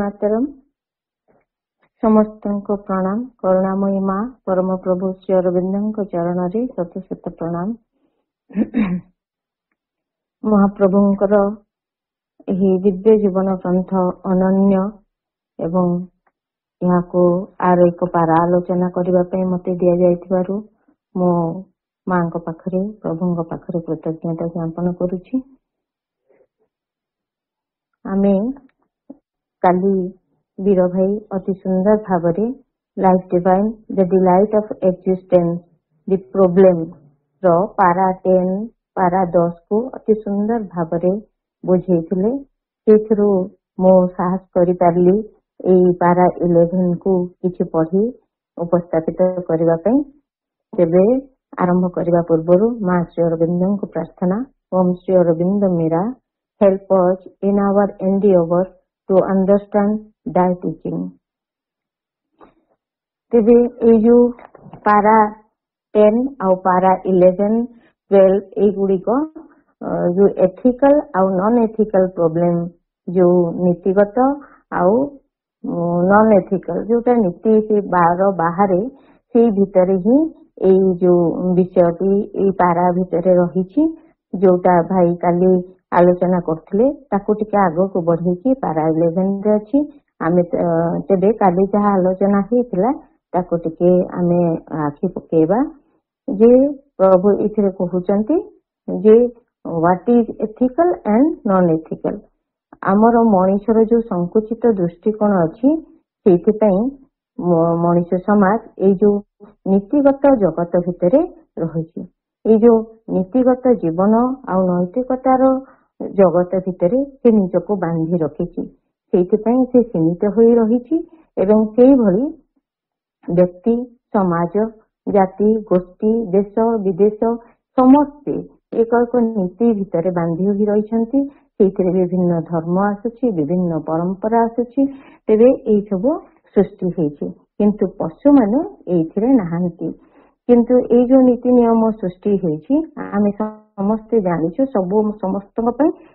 मातरम। समस्त को प्रणाम। करुणामयी माँ परम प्रभु श्री अरविंद चरण रे शत शत प्रणाम। महाप्रभुंकर यही दिव्य जीवन ग्रंथ अनन्य एवं यहाँ को आर एक पारा आलोचना करने मत दि जाइथिबारु मो माँ पाखरे प्रभु पाखरे कृतज्ञता ज्ञापन करुछि। आमे काली वीर भाई अति सुंदर भाव life divine the delight of existence the problem रो पारा 10 पारा 10 को अति सुंदर भाव बुझेइथिले। सेथरु मो साहस करि पारली ए पारा 11 को किछि पढ़ी उपस्थापित करबा पई। तेबे आरंभ करबा पूर्वरु मां श्री अरविंद को प्रार्थना। ओम श्री अरविंद मेरा help us in our endeavor to understand thy teaching। तेबे ए जो पारा 10 और पारा 11 12 ए गुडी को जो एथिकल और नॉन एथिकल प्रॉब्लम जो नीतिगत और नॉन एथिकल जोटा नीति से बाहर से भीतर ही ए जो विषयटी ए पारा भीतर रही जोटा भाई काली आलोचना करथिले ताको टिके आगो को बढ़ेकी पारा 11 रे अछि। आमे तेबे काली जहा आलोचना हेतिला ताको टिके आमे आखि पकेबा जे प्रभु इथरे कहउचंती जे what is ethical and non ethical. आमर मनुष्यर जो संकुचित दृष्टिकोण अछि सेति पई मनुष्य समाज ए जो नीतिगत जगत भितरे रहिछि। ए जो नीतिगत जीवन आ नैतिकतार जगत भितरे से निजको बांधी रखिछि। सेइथिपई से सीमित होई रहिछि एवं सेई भली व्यक्ति समाज जाति गोष्ठी देश विदेश समस्ते एक एक नीति भितरे बांधी होई रहिछंती। सेइथिरे विभिन्न धर्म आसुछि विभिन्न परंपरा आसुछि। तेबे एई सब सृष्टि हेछि किंतु पशु माने एइथिरे नाहांती। किंतु ए जो नीति नियम सृष्टि होइछि आमे समस्ते जानिछु सब समस्त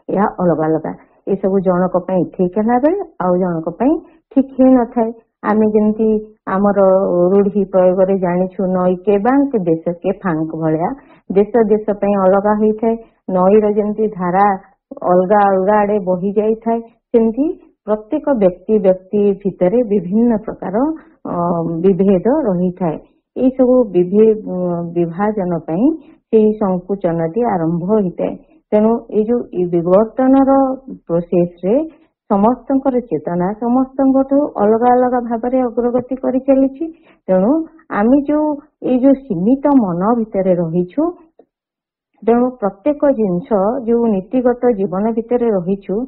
यह अलग अलग ये सब जनक ठीक है बेले आउ जनक ठीक ही न थाए। आमे जेंती आमर रूढ़ी प्रयोग रे जानिछु नई के बांक देश के फांक भलिया देश देश पे अलग होई थाए। नई रो जेंती धारा अलग अलग आड़े बही जाई थाए सेंती प्रत्येक व्यक्ति व्यक्ति भितरे विभिन्न प्रकार विभेद रही थाए। ये सब विभाजन पई से संकुचन आरंभ होता है। तेणु ये जो विवर्तन प्रोसेस रे समस्त चेतना समस्त अलग अलग भाव अग्रगति करी चली। तेणु आमी जो ये जो सीमित मन भितर रहीछु तेणु प्रत्येक जिनस जो नीतिगत जीवन भितर रहीछु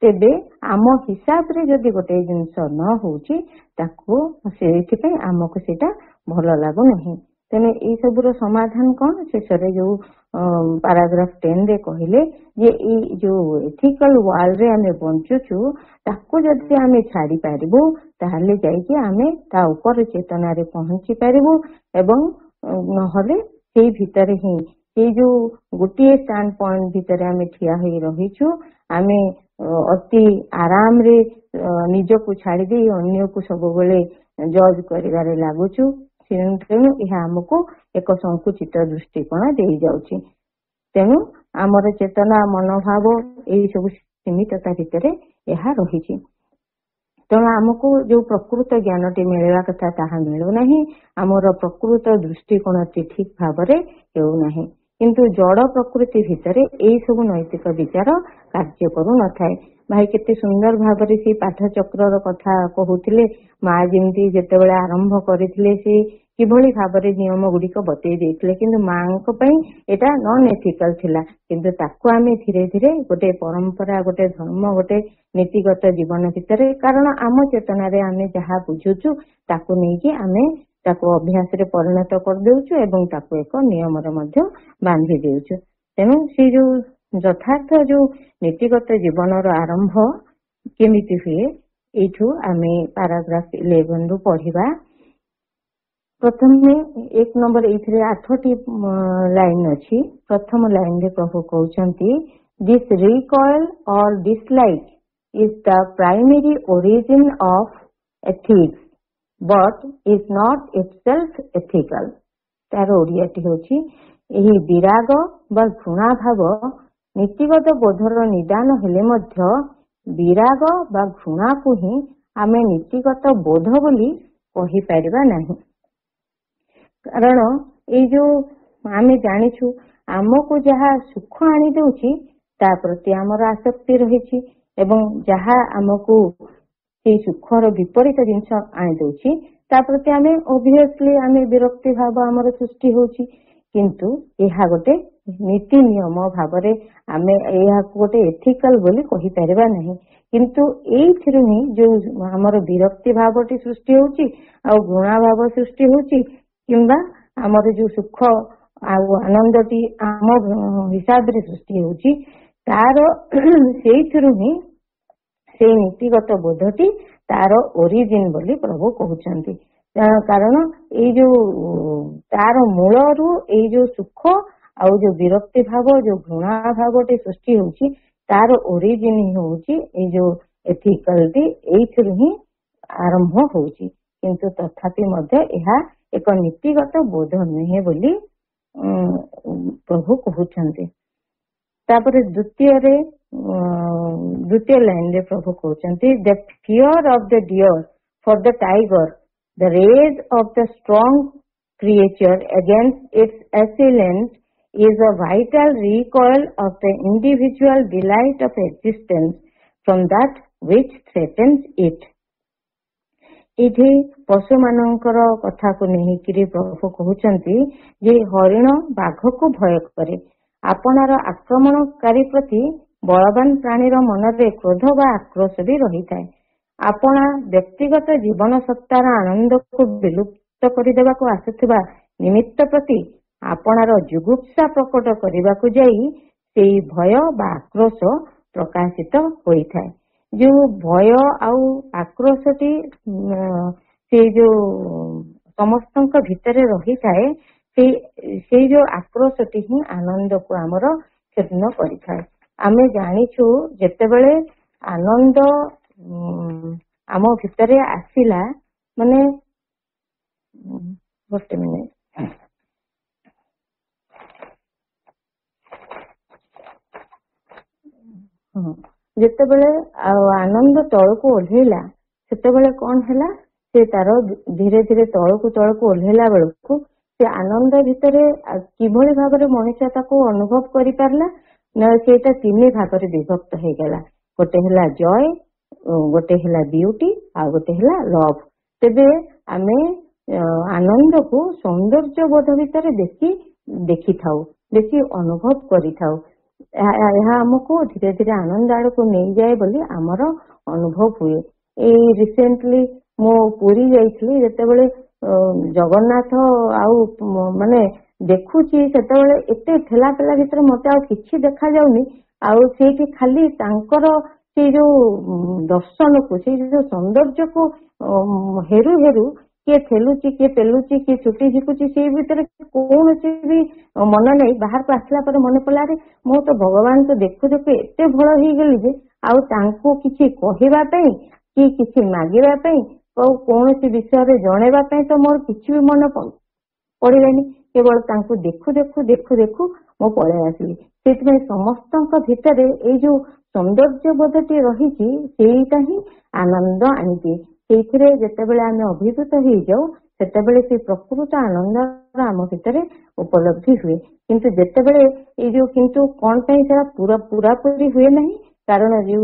तेबे आम हिसाब रे जदि गोटे जिनस न होउची ताको सेथिपई आमको सेटा भल लागो नहीं। तेने ये सबुर समाधान कौन शेष जो पैराग्राफ 10 रे कहले जे ई जो एथिकल वर्ल्ड रे आमे बंचुछु ताको जदि आमे छाड़ी पारिबो ताहले जाई कि आमे ता ऊपर चेतना रे पहुंची पारिबो एवं नहले सेई भितर ही ये जो गोटे स्टैंड पॉइंट भितर आमे ठिया होई रहिछु आमे अति आराम रे निजको छाड़ी दे अन्य को सब बेले जज करिवारे लागुछु। तेणु यह आमको एक संकुचित दृष्टिकोण दे जाउछि। तेणु आमर चेतना मनोभाव यही सब सीमितता भितर यह रही। तेणु आमको जो प्रकृत ज्ञान टी मिलवा कथा ताहा मिलु नहीं। आमर प्रकृत दृष्टिकोण टी ठीक भाव में हेउनाही किंतु जड़ प्रकृति भितर यही सब नैतिक विचार कार्य करू न थाए। भाई केते सुंदर भाव से पाठचक्र कथा कहूथिले माँ जेमती जेतेबेले आरंभ करथिले से किभली भाव नियम गुड़िक बतई देथिले किंतु माँ को पई एटा नॉन एथिकल थिला किंतु ताको आमे धीरे धीरे गोटे परंपरा गोटे धर्म गोटे नीतिगत जीवन भितर कारण आम चेतना रे आमे जहा बुझुछु ताको नेकी आमे ताको अभ्यास रे परिणत कर देउछु एवं ताको एक नियम रे मध्य बांधी देउछु। तेणु से जो यथार्थ जो नीतिगत जीवन आरंभ केमिति हुए एठू आमे पैराग्राफ 11 रु पढ़िबा। प्रथम में 1 नंबर इथरे 8टी लाइन अछि। प्रथम लाइन रे प्रभु कहउचंती दिस रिकॉइल और dislike is the primary origin of ethics but is not itself ethical. तार ओडियाटी होची एही विराग बा घृणा भाव नीतिगत बोधर निदान हेले मध्य विराग बा घृणा को ही आमे नीतिगत बोध बोली कहि परिबा नाही। कारण ए जो आमे जानिछु आमको जहा सुख आनी देउची ता प्रति आमर आसक्ति रहिछि एवं जहा आमको से सुखर विपरीत जिनस आनी देउची ता प्रति आमे ऑब्वियसली आमे विरक्ति भाव आमर सृष्टि होची। किंतु एहा गोटे नीति नियम भावरे आमे एहा गोटे एथिकल बोली कहि परिबा नाही। किंतु एइथिरु ही जो आमर विरक्ति भावटी सृष्टि होची आ घृणा भाव सृष्टि होची किंबा आमर जो सुख आनंदटी आम हिसाब रे सृष्टि होची तार सेइथिरु ही से नीतिगत बोधटी तार ओरिजिन बोली प्रभु कहउचंती। कारण ए जो तार मूलरू ए जो सुख आ जो विरक्ति भाव जो घृणा भावटी सृष्टि होची तार ओरिजिन ही होची ए जो एथिकलटी एइथिरु ही आरंभ होची। किंतु तथापि मध्य एहा एक नीतिगत बोध नुहे बोली प्रभु कहउचंती। तापर द्वितीय लाइन रे प्रभु कहउचंती the fear of the deer for the tiger the rage of the strong creature against its assailant is a vital recoil of the individual delight of existence from that which threatens it. इधे पशु मानकर कथा को नहीं कि प्रभु कहउचंती जे हरिण बाघ को भय करे आपनार आक्रमणकारी प्रति बलवान प्राणीर मनरे क्रोध बा आक्रोश भी रही थाए। आपना व्यक्तिगत जीवन सत्तार आनंद को विलुप्त करदेबा को आसुथिबा निमित्त प्रति आपनार जुगुप्सा प्रकट करबा को जाई सेई भय बा आक्रोश प्रकाशित होई थाए। जो भय आउ आक्रोशटी से जो समस्त भितर रही थाए से जो आक्रोशटी ही आनंद को आमर क्षीर्ण करिथाए। आमे जानिछु जेतेबेले आनंद आम भितर आसिला माने गोटे मिनिट जेतेबेले आनंद तळको ओल्हेला सेतेबेले कोन हैला से तार धीरे धीरे तळको ओल्हेला बेलको से आनंद भितरे किभଳି भाबरे मनुष्य ताको अनुभव करि पारला न सेटा तीन भागरे विभक्त हे गेला। गोटे हैला जॉय गोटे हैला ब्यूटी आ गोटे हैला लव। तेबे आमे आनंद को सौंदर्य बोध भितरे देखि थाउ देखि अनुभव करि थाउ। यह हमको धीरे धीरे आनंद आड़ को नहीं जाए बोली आमर अनुभव हुए। ए रिसेंटली मो पुरी जाइछली जेतेबेले जगन्नाथ आउ माने देखुची सेतेबेले एते ठेला पेला भितर मते आ किछि देखा जाउनी आउ सेठी खाली तांकर से जो दर्शन को से जो सौंदर्य को हेरु हेरु किए ठेलुची किए पेलुची किए छुटी झिकुची से भीतर कौन भी मन नहीं बाहर को आसला पर मन पड़ा रे मो तो भगवान को देखु देखु एते भल हो गली जे आउ तांको किछि कहिबा पई कि किछि मागिबा पई कौन विषय रे जणेबा पई तो मोर किछि भी मन पड़िलानी। केवल तांको देखु देखु देखु देखु मो पळे आसली। सेति समस्त भितर ए जो सौंदर्य बोधटी रही सेटा ही आनंद आनिदिए। सेथिरे जेतेबेले आमे अभिभूत हो जाऊ सेतेबेले से प्रकृत आनंद आम भितर उपलब्धि हुए। किंतु जेतेबेले ए जो किंतु कोन पई सेरा पूरा पूरी हुए नहीं कारण जो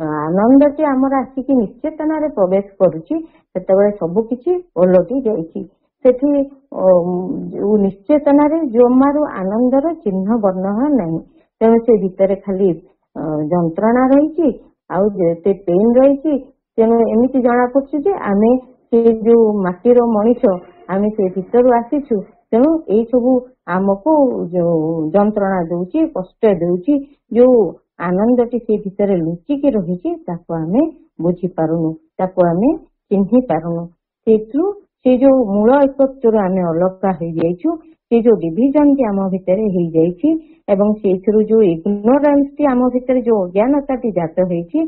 आनंद टी आमर आसिकी निश्चेतना रे प्रवेश करूची सेतेबेले सब किछि ओलटी जाईछि। सेठी निश्चेतना रे जोमारू आनंदर चिन्ह वर्ण नहीं तेणु से भितर खाली जंत्रणा रही आउ जे पेन रही। तेणु एमती जना पड़े जे आमे से जो माटीर मनीष आमे से भीतर आसीछु तेणु यही सब आमको जो जंत्रणा दउची कष्ट दउची जो आनंदटी से भीतर लुचिकी रही आमे बुझी पारुनु ताको आमे चिन्ही पारुनु। से जो मूल एकत्व आमे अलगा हो जाइछु से जो डिविजन टी आम भितर हो जाइछि एवं से जो इग्नोरेंस टी आम भितर जो अज्ञानता टी जात होइछि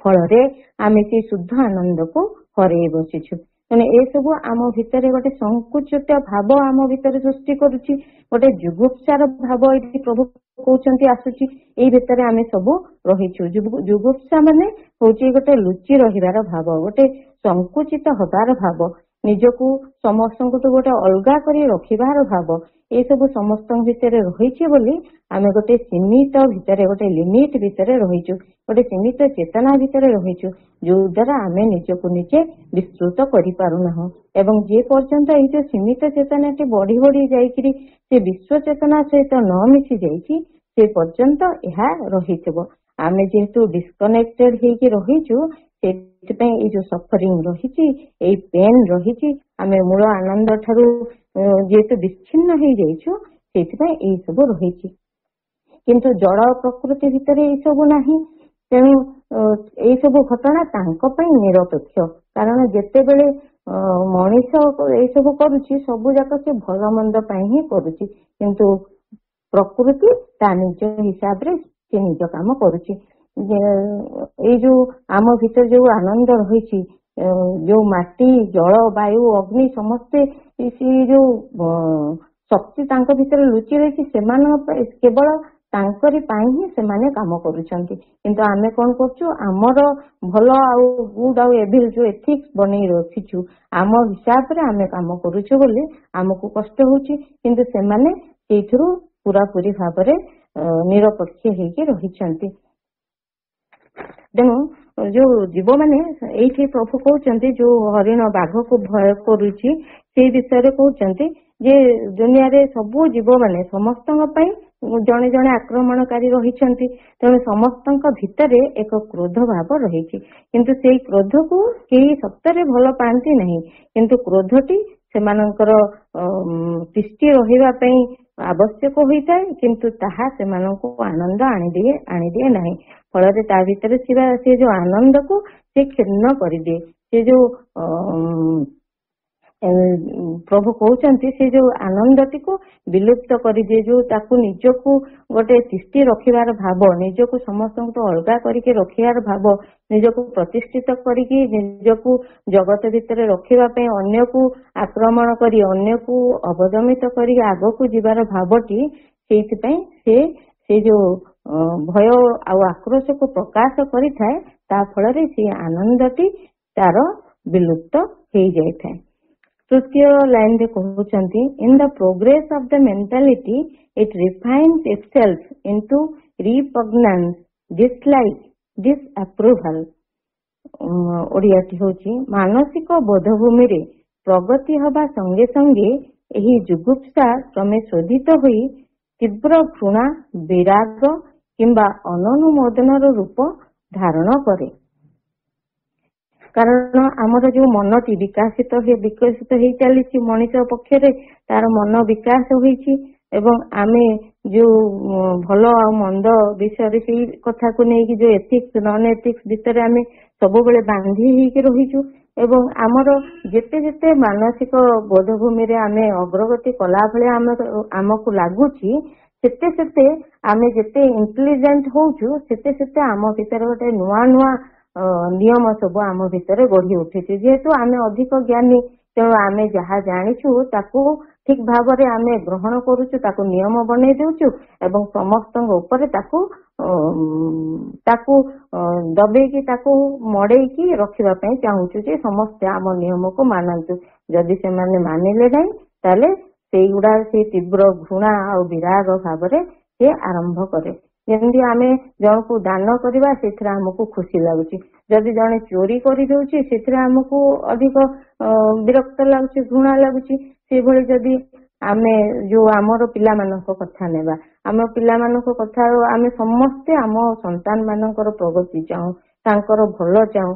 ଫଳରେ ଆମେ ସେ ଶୁଦ୍ଧ ଆନନ୍ଦକୁ ହରେଇ ବସିଛୁ। ତେଣୁ ଏସବୁ ଆମ ଭିତରେ ଗୋଟେ ସଂକୁଚିତ ଭାବ ଆମ ଭିତରେ ସୃଷ୍ଟି କରୁଛି, ଗୋଟେ ଯୁଗୁପ୍ସାର ଭାବ ଏଠି ପ୍ରଭୁ କହୁଛନ୍ତି ଆସୁଛି। ଏଇ ଭିତରେ ଆମେ ସବୁ ରହିଛୁ। ଯୁଗୁପ୍ସା ମାନେ ହଉଛି ଗୋଟେ ଲୁଚି ରହିବାର ଭାବ, ଗୋଟେ ସଂକୁଚିତ ହବାର ଭାବ, ନିଜକୁ ସମସ୍ତଙ୍କଠୁ ଗୋଟେ ଅଲଗା କରି ରଖିବାର ଭାବ। ଏ ସବୁ ସମସ୍ତଙ୍କ ଭିତରେ ରହିଛି ବୋଲି ଆମେ ଗୋଟେ ସୀମିତ ଭିତରେ, ଗୋଟେ ଲିମିଟ ଭିତରେ ରହିଛୁ, ଗୋଟେ ସୀମିତ ଚେତନା ଭିତରେ ରହିଛୁ, ଯୋଉ ଦ୍ଵାରା ଆମେ ନିଜକୁ ନିଜେ ବିସ୍ତୃତ କରିପାରୁନାହୁଁ। ଏବଂ ଯେ ପର୍ଯ୍ୟନ୍ତ ଏଇ ଯୋଉ ସୀମିତ ଚେତନାଟି ବଢି ବଢି ଯାଇକିରି ସେ ବିଶ୍ୱ ଚେତନା ସହିତ ନ ମିଶି ଯାଇଛି, ସେ ପର୍ଯ୍ୟନ୍ତ ଏହା ରହିଥିବ। ଆମେ ଯେହେତୁ ଡିସକନେକ୍ଟେଡ ହେଇକି ରହିଛୁ, ସେଥିପାଇଁ ଏଇ ଯୋଉ ସଫରିଂ ରହିଛି, ଏଇ ପେନ୍ ରହିଛି, ଆମେ ମୂଳ ଆନନ୍ଦ ଠାରୁ ଯେହେତୁ ବିଚ୍ଛିନ୍ନ ହେଇଯାଇଛୁ, ସେଇଥିପାଇଁ ଏଇ ସବୁ ରହିଛି। କିନ୍ତୁ ଜଳ ପ୍ରକୃତି ଭିତରେ ଏଇ ସବୁ ନାହିଁ। ତେଣୁ ଏଇ ସବୁ ଘଟଣା ତାଙ୍କ ପାଇଁ ନିରପେକ୍ଷ। କାରଣ ଯେତେବେଳେ ମଣିଷ ଏଇ ସବୁ କରୁଛି, ସବୁ ଯାକ ସେ ଭଲ ମନ୍ଦ ପାଇଁ ହିଁ କରୁଛି, କିନ୍ତୁ ପ୍ରକୃତି ତା ନିଜ ହିସାବରେ ସେ ନିଜ କାମ କରୁଛି। ଏଇ ଯୋଉ ଆମ ଭିତରେ ଯୋଉ ଆନନ୍ଦ ରହିଛି, ଯୋଉ ମାଟି, ଜଳ, ବାୟୁ, ଅଗ୍ନି ସମସ୍ତେ ସେ ଯୋଉ ଶକ୍ତି ତାଙ୍କ ଭିତରେ ଲୁଚି ରହିଛି, ସେମାନଙ୍କ କେବଳ ତାଙ୍କରି ପାଇଁ ହିଁ ସେମାନେ କାମ କରୁଛନ୍ତି। କିନ୍ତୁ ଆମେ କଣ କରୁଛୁ, ଆମର ଭଲ ଆଉ ଗୁଡ ଆଉ ଏଭିଲ ଯୋଉ ଏଥିକ୍ସ ବନେଇ ରଖିଛୁ, ଆମ ହିସାବରେ ଆମେ କାମ କରୁଛୁ ବୋଲି ଆମକୁ କଷ୍ଟ ହଉଛି। କିନ୍ତୁ ସେମାନେ ସେଇଥିରୁ ପୁରାପୁରି ଭାବରେ ନିରପେକ୍ଷ ହେଇକି ରହିଛନ୍ତି। ତେଣୁ ଯୋଉ ଜୀବ ମାନେ ଏଇଠି ପ୍ରଭୁ କହୁଛନ୍ତି, ଯୋଉ ହରିଣ ବାଘକୁ ଭୟ କରୁଛି, ସେଇ ବିଷୟରେ କହୁଛନ୍ତି ଯେ ଦୁନିଆରେ ସବୁ ଜୀବ ମାନେ ସମସ୍ତଙ୍କ ପାଇଁ ଜଣେ ଜଣେ ଆକ୍ରମଣକାରୀ ରହିଛନ୍ତି। ତେଣୁ ସମସ୍ତଙ୍କ ଭିତରେ ଏକ କ୍ରୋଧ ଭାବ ରହିଛି, କିନ୍ତୁ ସେଇ କ୍ରୋଧକୁ କେହି ସତରେ ଭଲ ପାଆନ୍ତି ନାହିଁ। କିନ୍ତୁ କ୍ରୋଧଟି ସେମାନଙ୍କର ତିଷ୍ଠି ରହିବା ପାଇଁ ଆବଶ୍ୟକ ହୋଇଥାଏ, କିନ୍ତୁ ତାହା ସେମାନଙ୍କୁ ଆନନ୍ଦ ଆଣିଦିଏ ନାହିଁ। ଫଳରେ ତା ଭିତରେ ଥିବା ସେ ଯୋଉ ଆନନ୍ଦକୁ ସେ କ୍ଷୁର୍ଣ୍ଣ କରିଦିଏ। ସେ ଯୋଉ ପ୍ରଭୁ କହୁଛନ୍ତି, ସେ ଯୋଉ ଆନନ୍ଦଟିକୁ ବିଲୁପ୍ତ କରିଦିଏ, ଯୋଉ ତାକୁ ନିଜକୁ ଗୋଟେ ତିଷ୍ଠି ରଖିବାର ଭାବ, ନିଜକୁ ସମସ୍ତଙ୍କୁ ଅଲଗା କରିକି ରଖିବାର ଭାବ, ନିଜକୁ ପ୍ରତିଷ୍ଠିତ କରିକି ନିଜକୁ ଜଗତ ଭିତରେ ରଖିବା ପାଇଁ ଅନ୍ୟକୁ ଆକ୍ରମଣ କରି, ଅନ୍ୟକୁ ଅବଦମିତ କରି ଆଗକୁ ଯିବାର ଭାବଟି, ସେଇଥିପାଇଁ ସେ ଯୋଉ ଭୟ ଆଉ ଆକ୍ରୋଶକୁ ପ୍ରକାଶ କରିଥାଏ, ତା ଫଳରେ ସେ ଆନନ୍ଦଟି ତାର ବିଲୁପ୍ତ ହେଇଯାଇଥାଏ। ତୃତୀୟ ଲାଇନରେ କହୁଛନ୍ତି, in the progress of the mentality it refines itself into repugnance, dislike, disapproval. ଓଡ଼ିଆଟି ହଉଛି, ମାନସିକ ବୋଧଭୂମିରେ ପ୍ରଗତି ହବା ସଙ୍ଗେ ସଙ୍ଗେ ଏହି ଯୁଗୁପ୍ସା କ୍ରମେ ଶୋଧିତ ହୋଇ ତୀବ୍ର ଘୃଣା, ବିରାଗ କିମ୍ବା ଅନନୁମୋଦନର ରୂପ ଧାରଣ କରେ। କାରଣ ଆମର ଯୋଉ ମନଟି ବିକଶିତ ହେଇ ଚାଲିଛି, ମଣିଷ ପକ୍ଷରେ ତାର ମନ ବିକାଶ ହୋଇଛି, ଏବଂ ଆମେ ଯୋଉ ଭଲ ଆଉ ମନ୍ଦ ବିଷୟରେ ସେଇ କଥାକୁ ନେଇକି ଯୋଉ ଏଥିକ୍ସ ନନ୍ ଏଥିକ୍ସ ଭିତରେ ଆମେ ସବୁବେଳେ ବାନ୍ଧି ହେଇକି ରହିଛୁ। ଏବଂ ଆମର ଯେତେ ଯେତେ ମାନସିକ ବୋଧଭୂମିରେ ଆମେ ଅଗ୍ରଗତି କଲା ଭଳିଆ ଆମକୁ ଲାଗୁଛି, ସେତେ ସେତେ ଆମେ ଯେତେ ଇଣ୍ଟେଲିଜେଣ୍ଟ ହଉଛୁ, ସେତେ ସେତେ ଆମ ଭିତରେ ଗୋଟେ ନୂଆ ନୂଆ ନିୟମ ସବୁ ଆମ ଭିତରେ ଗଢି ଉଠିଛି। ଯେହେତୁ ଆମେ ଅଧିକ ଜ୍ଞାନୀ, ତେଣୁ ଆମେ ଯାହା ଜାଣିଛୁ ତାକୁ ଠିକ ଭାବରେ ଆମେ ଗ୍ରହଣ କରୁଛୁ, ତାକୁ ନିୟମ ବନେଇ ଦଉଛୁ ଏବଂ ସମସ୍ତଙ୍କ ଉପରେ ତାକୁ ଦବେଇକି, ତାକୁ ମଡେଇକି ରଖିବା ପାଇଁ ଚାହୁଁଛୁ ଯେ ସମସ୍ତେ ଆମ ନିୟମକୁ ମାନନ୍ତୁ। ଯଦି ସେମାନେ ମାନିଲେ ନାହିଁ, ତାହେଲେ ସେଇଗୁଡା ସେ ତୀବ୍ର ଘୃଣା ଆଉ ବିରାଗ ଭାବରେ ସେ ଆରମ୍ଭ କରେ। ଯେମିତି ଆମେ ଜଣକୁ ଦାନ କରିବା, ସେଥିରେ ଆମକୁ ଖୁସି ଲାଗୁଛି। ଯଦି ଜଣେ ଚୋରି କରିଦଉଛି, ସେଥିରେ ଆମକୁ ଅଧିକ ବିରକ୍ତ ଲାଗୁଛି, ଘୃଣା ଲାଗୁଛି। ସେଇଭଳି ଯଦି ଆମେ ଯୋଉ ଆମର ପିଲାମାନଙ୍କ କଥା ନେବା, ଆମ ପିଲାମାନଙ୍କ କଥା, ଆମେ ସମସ୍ତେ ଆମ ସନ୍ତାନ ମାନଙ୍କର ପ୍ରଗତି ଚାହୁଁ, ତାଙ୍କର ଭଲ ଚାହୁଁ।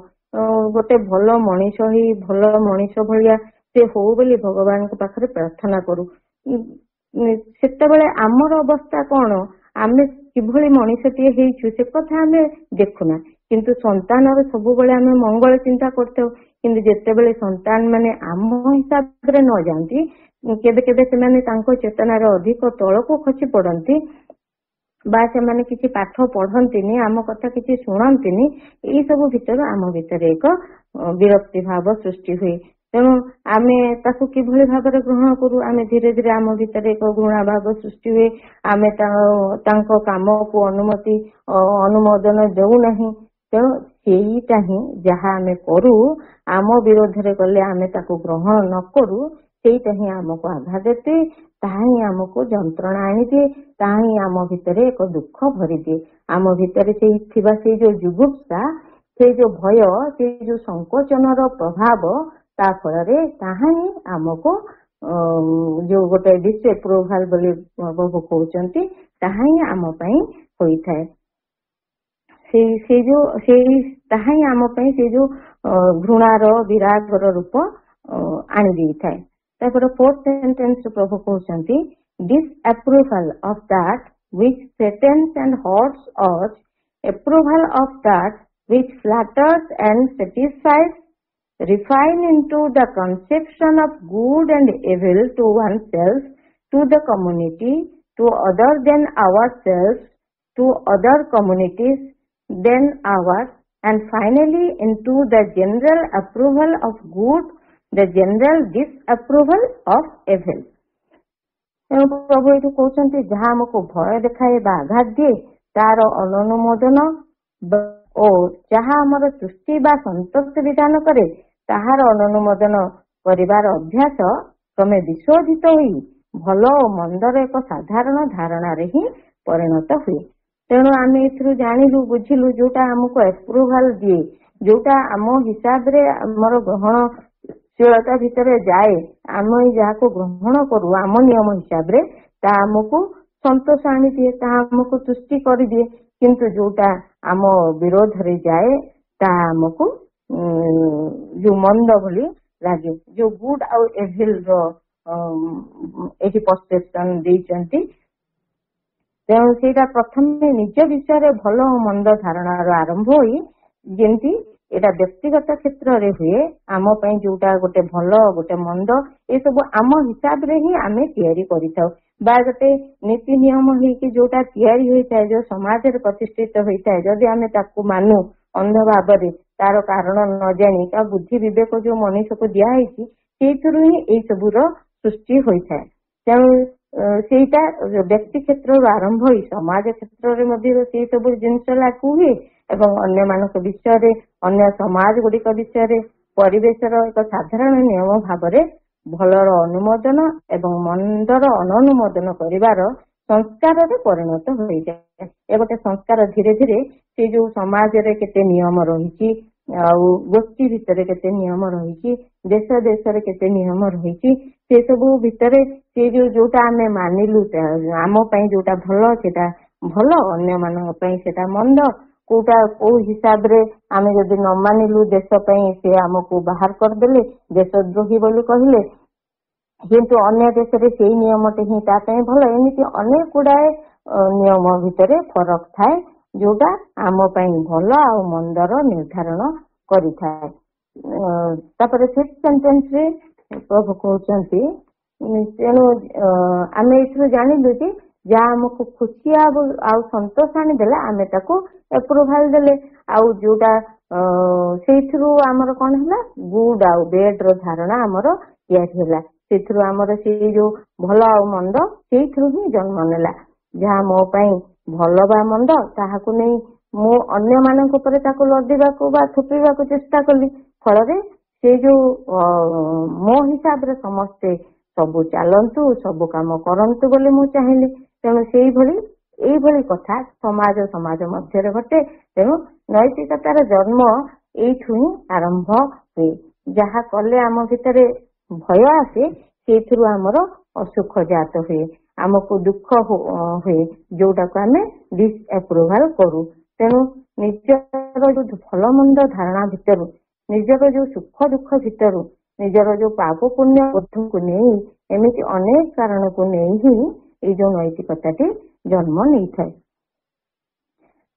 ଗୋଟେ ଭଲ ମଣିଷ ଭଲ ମଣିଷ ଭଳିଆ ସେ ହଉ ବୋଲି ଭଗବାନଙ୍କ ପାଖରେ ପ୍ରାର୍ଥନା କରୁ। ସେତେବେଳେ ଆମର ଅବସ୍ଥା କଣ, ଆମେ କିଭଳି ମଣିଷଟିଏ ହେଇଛୁ ସେ କଥା ଆମେ ଦେଖୁନା, କିନ୍ତୁ ସନ୍ତାନର ସବୁବେଳେ ଆମେ ମଙ୍ଗଳ ଚିନ୍ତା କରିଥାଉ। କିନ୍ତୁ ଯେତେବେଳେ ସନ୍ତାନ ମାନେ ଆମ ହିସାବରେ ନ ଯାଆନ୍ତି, କେବେ କେବେ ସେମାନେ ତାଙ୍କ ଚେତନାର ଅଧିକ ତଳକୁ ଖସି ପଡନ୍ତି, बा से किसी पाठ पढ़ंतिनी आम कथा किसी शुणंतिनी यही सब भितर आम भितर एक विरक्ति भाव सृष्टि हुए तेणु आमे ताकू किभली भाବରେ ग्रहण करू आमे धीरे धीरे आम भितर एक घृणा भाव सृष्टि हुए आमे तांको काम को अनुमति अनुमोदन देऊ नहीं तेणु सेईटा ही जहाँ आमे करू आम विरोध रे गले आमे ताकू ग्रहण न करू सेईटा ही आमको आघात देते ताही आमको जंत्रणा आनी दिए ताही आम भितर एक दुख भरी दिए आम भितर से जो जुगुप्सा से जो भय से जो संकोचन प्रभाव ता फल ताही आमको जो गोटे डिसएप्रूवाल बोली बाबू कहते ताही आम पई होई थाए से जो ताही आम पई से जो घृणार विरागर रूप आनी दी थाए तापर फोर्थ सेंटेंस प्रभु कहते disapproval of that which satisfies and hurts us, approval of that which flatters and satisfies, refine into the conception of good and evil to oneself, to the community, to other than ourselves, to other communities than ours, and finally into the general approval of good, the general disapproval of evil. प्रभु ये कहते जहाँ आमको भय देखाए आघात दिए तार अनुमोदन और जहाँ आमर तुष्टि बा संतोष विधान करे ताहार अनुमोदन करिवार अभ्यास क्रमे विशोधित हुई भल और मंदर एक साधारण धारणा रे ही परिणत हुए तेणु आम ए जानिलु बुझिलु जोटा आमको एप्रुवाल दिए जोटा आम हिसाब रे आमर ग्रहण शीलता भितर जाए आम जहाँ ग्रहण करू आम नियम हिसाब रे ता आमको संतोष आनी दिए ता आमको तुष्टि कर दिए किंतु जोटा आम विरोध रे जाए ता आमको जो मंद भली लगे जो गुड आउ एविल रो एठी परसेप्शन देइचंती तेणु सेटा प्रथम निज विषय भल मंद धारणा आरंभ होई जेंती एटा व्यक्तिगत क्षेत्र रे हुए आम पई जोटा गोटे भल गोटे मंद ए सब आम हिसाब रे ही आमे तैयारी करिथाउ बा गोटे नीति नियम ही कि जोटा तैयारी होई थाए जो समाज रे प्रतिष्ठित होई थाए जदि आमे ताकू मानु अंध भाव रे तार कारण न जानी ता बुद्धि विवेक जो मनुष्य को दिया है सेथुरु ही ए सब रो सृष्टि होई थाए तेणु सेटा व्यक्ति क्षेत्र आरंभ होई समाज क्षेत्र रे मध्य से सब जिनस लागू हुए एवं अन्य मानक विषय अन्य समाज गुड़िक विषय परिवेशर एक साधारण नियम भाव भलर अनुमोदन एवं मंदर अनुमोदन करिवार संस्कार रे परिणत हो जाए ए गोटे संस्कार धीरे धीरे से जो समाज रे केते नियम रही गोष्ठी भितर केते नियम रही देश देश रे केते नियम रही से सब भितर से जोटा आमे मानिलु आम पई जोटा भल सेटा भल अन्य मानक पई सेटा मंद कोटा को हिसाब रे आमे जदि न मानिलु देश पई से आमको बाहर कर देले देशद्रोही बोली कहले किंतु अन्य देश रे सेही नियमटे ही ता पई भल एमिति अनेक गुडाए नियम भितर फरक थाए जोटा आम पई भल आ मंदर निर्धारण करि थाए तापर फिफ्थ सेंटेंस रे प्रभु कहउचंती तेणु आमे इथु जानिलु जे जहाँ आमको खुशी आ संतोष आनी देला आमे ताको एप्रुवाल देले आउ जोटा सेथुरु आमर कोन हला गुड आउ बेड रो धारणा आमर याद होला सेथुरु आमर से जो भल आ मंद सेथुरु ही जन्म नेला जहाँ मो पई भल बा मंद ताहाकु नै मो अन्य मानक ऊपर ताको लदिबा को बा थुपिबा को चेष्टा कली फल रे से जो मो हिसाब रे समस्ते सबु चलंतु सबु काम करंतु बोली मु चाहिली तेणु से भली कथा समाज समाज मध्य घटे तेणु नैतिकतार जन्म एठू ही आरंभ हुए जहाँ कले आम भितर भय आसे से आमर असुख जात हुए आमको दुख हुए जोटा को आम डिसएप्रुवाल करू तेणु निजर जो भल मंद धारणा भितर निजर जो सुख दुख भितर निजर जो पाप पुण्य बोध को नहीं एमती अनेक कारण को नहीं ही ये जो नैतिकता जन्म नहीं थाए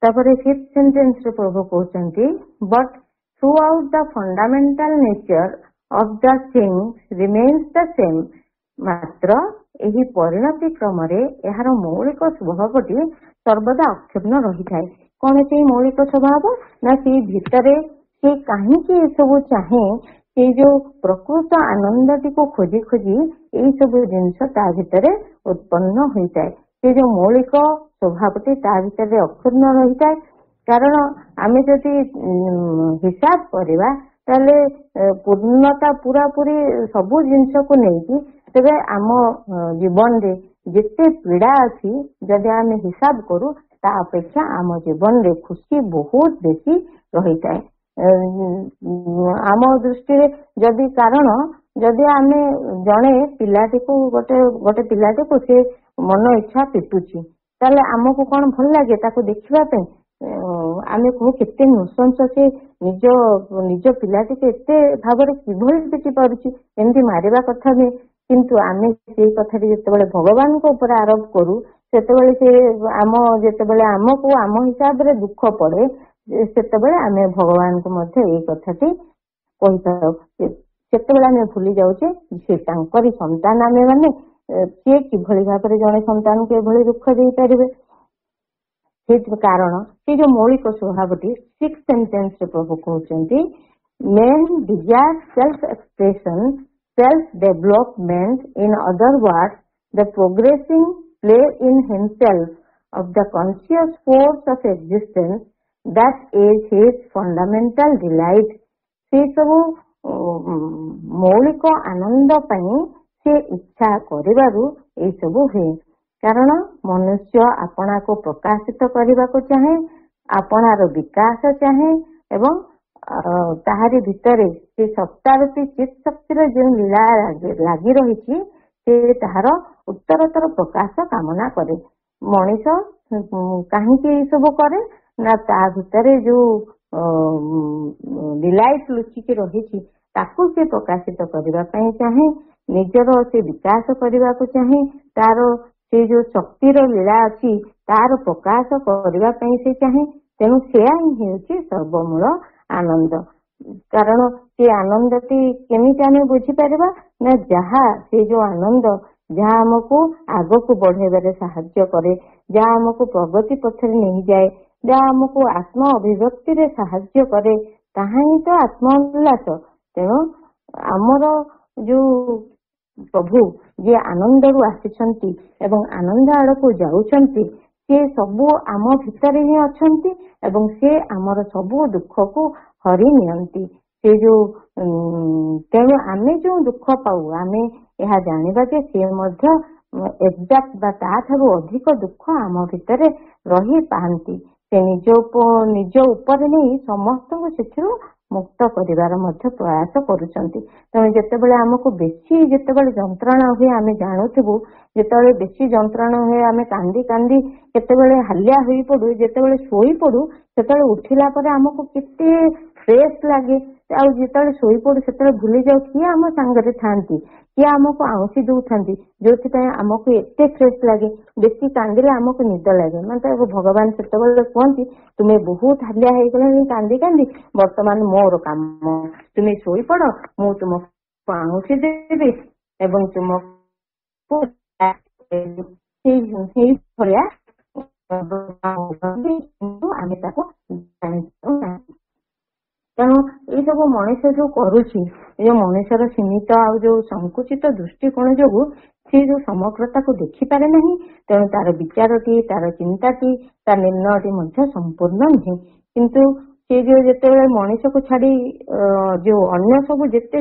तापर फिफ्थ सेंटेंस रे प्रभु कहते but through out the fundamental nature of the things remains the same मात्र यही परिणति क्रम यार मौलिक स्वभावटी ସର୍ବଦା ଅକ୍ଷୁର୍ଣ୍ଣ ରହିଥାଏ। କଣ ସେଇ ମୌଳିକ ସ୍ୱଭାବ? ନା ସେଇ ଭିତରେ ସେ କାହିଁକି ଏସବୁ ଚାହେଁ, ସେଇ ଯୋଉ ପ୍ରକୃତ ଆନନ୍ଦଟିକୁ ଖୋଜି ଖୋଜି ଏଇ ସବୁ ଜିନିଷ ତା ଭିତରେ ଉତ୍ପନ୍ନ ହୋଇଥାଏ। ସେ ଯୋଉ ମୌଳିକ ସ୍ୱଭାବଟି ତା ଭିତରେ ଅକ୍ଷୁର୍ଣ୍ଣ ରହିଥାଏ। କାରଣ ଆମେ ଯଦି ହିସାବ କରିବା ତାହେଲେ ପୂର୍ଣ୍ଣତା ପୁରାପୁରି ସବୁ ଜିନିଷକୁ ନେଇକି, ତେବେ ଆମ ଜୀବନରେ ଯେତେ ପୀଡା ଅଛି ଯଦି ଆମେ ହିସାବ କରୁ ତା ଅପେକ୍ଷା ଆମ ଜୀବନରେ ଖୁସି ବହୁତ ବେଶୀ ରହିଥାଏ ଆମ ଦୃଷ୍ଟିରେ। ଯଦି କାରଣ ଯଦି ଆମେ ଜଣେ ପିଲାଟିକୁ ଗୋଟେ ପିଲାଟିକୁ ସେ ମନ ଇଚ୍ଛା ପିଟୁଛି, ତାହେଲେ ଆମକୁ କଣ ଭଲ ଲାଗେ ତାକୁ ଦେଖିବା ପାଇଁ? ଆମେ କହୁ କେତେ ନୃଶଂସ ସେ ନିଜ ପିଲାଟିକୁ ଏତେ ଭାବରେ କିଭଳି ପିଟି ପାରୁଛି, ଏମିତି ମାରିବା କଥା ନୁହେଁ। କିନ୍ତୁ ଆମେ ସେଇ କଥାଟି ଯେତେବେଳେ ଭଗବାନଙ୍କ ଉପରେ ଆରୋପ କରୁ, ସେତେବେଳେ ଯେତେବେଳେ ଆମକୁ ଆମ ହିସାବରେ ଦୁଃଖ ପଡେ, ସେତେବେଳେ ଆମେ ଭଗବାନଙ୍କୁ ମଧ୍ୟ ଏଇ କଥାଟି କହିଥାଉ। ସେତେବେଳେ ଆମେ ଭୁଲି ଯାଉଛେ ସେ ତାଙ୍କରି ସନ୍ତାନ ଆମେ ମାନେ, ସିଏ କିଭଳି ଭାବରେ ଜଣେ ସନ୍ତାନକୁ ଏଭଳି ଦୁଃଖ ଦେଇପାରିବେ। ସେ କାରଣ ସେ ଯୋଉ ମୌଳିକ ସ୍ୱଭାବଟି 6th ସେଣ୍ଟେନ୍ସରେ ପ୍ରଭୁ କହୁଛନ୍ତି, men desire self expression, self development, in other words the progressing play in himself of the conscious force of existence, that is his fundamental delight। ସେ ସବୁ ମୌଳିକ ଆନନ୍ଦ ପାଇଁ ସେ ଇଚ୍ଛା କରିବାରୁ ଏଇ ସବୁ ହୁଏ। କାରଣ ମନୁଷ୍ୟ ଆପଣାକୁ ପ୍ରକାଶିତ କରିବାକୁ ଚାହେଁ, ଆପଣାର ବିକାଶ ଚାହେଁ, ଏବଂ ତାହାରି ଭିତରେ ସେ ସତ୍ତାରୂପୀ ଚିତ୍ ଶକ୍ତିର ଯେଉଁ ଲୀଳା ଲାଗି ରହିଛି, ସେ ତାହାର ଉତ୍ତରତର ପ୍ରକାଶ କାମନା କରେ। ମଣିଷ କାହିଁକି ଏଇ ସବୁ କରେ? ନା ତା ଭିତରେ ଯୋଉ ଡିଲାଇଟ୍ ଲୁଚିକି ରହିଛି ତାକୁ ସେ ପ୍ରକାଶିତ କରିବା ପାଇଁ ଚାହେଁ, ନିଜର ସେ ବିକାଶ କରିବାକୁ ଚାହେଁ, ତାର ସେ ଯୋଉ ଶକ୍ତିର ଲୀଳା ଅଛି ତାର ପ୍ରକାଶ କରିବା ପାଇଁ ସେ ଚାହେଁ। ତେଣୁ ସେୟା ହିଁ ହେଉଛି ସର୍ବମୂଳ ଆନନ୍ଦ। କାରଣ ସେ ଆନନ୍ଦଟି କେମିତି ଆମେ ବୁଝିପାରିବା? ନା ସେ ଯୋଉ ଆନନ୍ଦ ଯାହା ଆମକୁ ଆଗକୁ ବଢେଇବାରେ ସାହାଯ୍ୟ କରେ, ଯାହା ଆମକୁ ପ୍ରଗତି ପଥରେ ନେଇଯାଏ, ଯାହା ଆମକୁ ଆତ୍ମ ଅଭିବ୍ୟକ୍ତିରେ ସାହାଯ୍ୟ କରେ, ତାହା ହିଁ ତ ଆତ୍ମ ଉଲ୍ଲାସ। ତେଣୁ ଆମର ଯୋଉ ପ୍ରଭୁ ଯିଏ ଆନନ୍ଦରୁ ଆସିଛନ୍ତି ଏବଂ ଆନନ୍ଦ ଆଡକୁ ଯାଉଛନ୍ତି, ସେ ସବୁ ଆମ ଭିତରେ ହିଁ ଅଛନ୍ତି ଏବଂ ସେ ଆମର ସବୁ ଦୁଃଖକୁ ହରି ନିଅନ୍ତି। ସେ ଯୋଉ ତେଣୁ ଆମେ ଯୋଉ ଦୁଃଖ ପାଉ, ଆମେ ଏହା ଜାଣିବା ଯେ ସେ ମଧ୍ୟ ଏକ୍ସାକ୍ଟ ବା ତାଠାରୁ ଅଧିକ ଦୁଃଖ ଆମ ଭିତରେ ରହିପାରନ୍ତି। ସେ ନିଜ ଉପରେ ନେଇ ସମସ୍ତଙ୍କୁ ସେଥିରୁ ମୁକ୍ତ କରିବାର ମଧ୍ୟ ପ୍ରୟାସ କରୁଛନ୍ତି। ତେଣୁ ଯେତେବେଳେ ଆମକୁ ଯେତେବେଳେ ଯନ୍ତ୍ରଣା ହୁଏ ଆମେ ଜାଣୁଥିବୁ, ଯେତେବେଳେ ବେଶୀ ଯନ୍ତ୍ରଣା ହୁଏ ଆମେ କାନ୍ଦି କାନ୍ଦି କେତେବେଳେ ହାଲିଆ ହୋଇପଡୁ, ଯେତେବେଳେ ଶୋଇପଡୁ ସେତେବେଳେ ଉଠିଲା ପରେ ଆମକୁ କେତେ ଫ୍ରେଶ ଲାଗେ। ଆଉ ଯେତେବେଳେ ଶୋଇପଡୁ ସେତେବେଳେ ଭୁଲି ଯାଉ କିଏ ଆମ ସାଙ୍ଗରେ ଥାନ୍ତି, କିଏ ଆମକୁ ଆଉଁସି ଦଉଥାନ୍ତି, ଯୋଉଥିପାଇଁ ଆମକୁ ଏତେ ଫ୍ରେଶ ଲାଗେ। ବେଶୀ କାନ୍ଦିଲେ ଆମକୁ ନିଦ ଲାଗେ, ମାନେ ଭଗବାନ ସେତେବେଳେ କୁହନ୍ତି ତୁମେ ବହୁତ ହାଲିଆ ହେଇଗଲାଣି କାନ୍ଦି କାନ୍ଦି, ବର୍ତ୍ତମାନ ମୋର କାମ, ତୁମେ ଶୋଇପଡ, ମୁଁ ତୁମକୁ ଆଉଁସି ଦେବି ଏବଂ ତୁମକୁ ସେଇଭଳିଆ ଆମେ ତାକୁ ଜାଣିପାରୁନାହିଁ। ତେଣୁ ଏଇ ସବୁ ମଣିଷ ଯୋଉ କରୁଛି, ଏ ଯୋଉ ମଣିଷର ସୀମିତ ଆଉ ଯୋଉ ସଂକୁଚିତ ଦୃଷ୍ଟିକୋଣ ଯୋଗୁ ସେ ଯୋଉ ସମଗ୍ରତାକୁ ଦେଖିପାରେ ନାହିଁ। ତେଣୁ ତାର ବିଚାରଟି, ତାର ଚିନ୍ତାଟି, ତାର ନିର୍ଣ୍ଣୟଟି ମଧ୍ୟ ସମ୍ପୂର୍ଣ୍ଣ ନୁହେଁ। କିନ୍ତୁ ସେ ଯୋଉ ଯେତେବେଳେ ମଣିଷକୁ ଛାଡି ଯୋଉ ଅନ୍ୟ ସବୁ ଯେତେ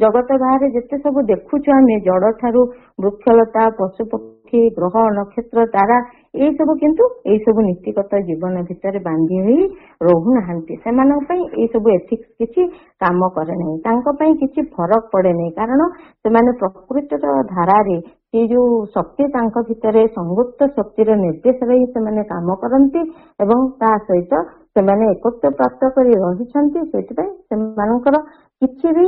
ଜଗତ ବାହାରେ ଯେତେ ସବୁ ଦେଖୁଛୁ ଆମେ, ଜଡ ଠାରୁ ବୃକ୍ଷଲତା, ପଶୁପକ୍ଷୀ, ଗ୍ରହ, ନକ୍ଷତ୍ର, ତାରା, ଏଇ ସବୁ କିନ୍ତୁ ଏଇ ସବୁ ନୀତିଗତ ଜୀବନ ଭିତରେ ବାନ୍ଧି ହୋଇ ରହୁନାହାନ୍ତି। ସେମାନଙ୍କ ପାଇଁ ଏଇ ସବୁ ଏଥିକ୍ସ କିଛି କାମ କରେ ନାହିଁ, ତାଙ୍କ ପାଇଁ କିଛି ଫରକ ପଡେ ନାହିଁ। କାରଣ ସେମାନେ ପ୍ରକୃତିର ଧାରାରେ ସେ ଯୋଉ ଶକ୍ତି ତାଙ୍କ ଭିତରେ ସଂଗୁପ୍ତ ଶକ୍ତିର ନିର୍ଦ୍ଦେଶରେ ହିଁ ସେମାନେ କାମ କରନ୍ତି ଏବଂ ତା ସହିତ ସେମାନେ ଏକତ୍ୱ ପ୍ରାପ୍ତ କରି ରହିଛନ୍ତି। ସେଥିପାଇଁ ସେମାନଙ୍କର କିଛି ବି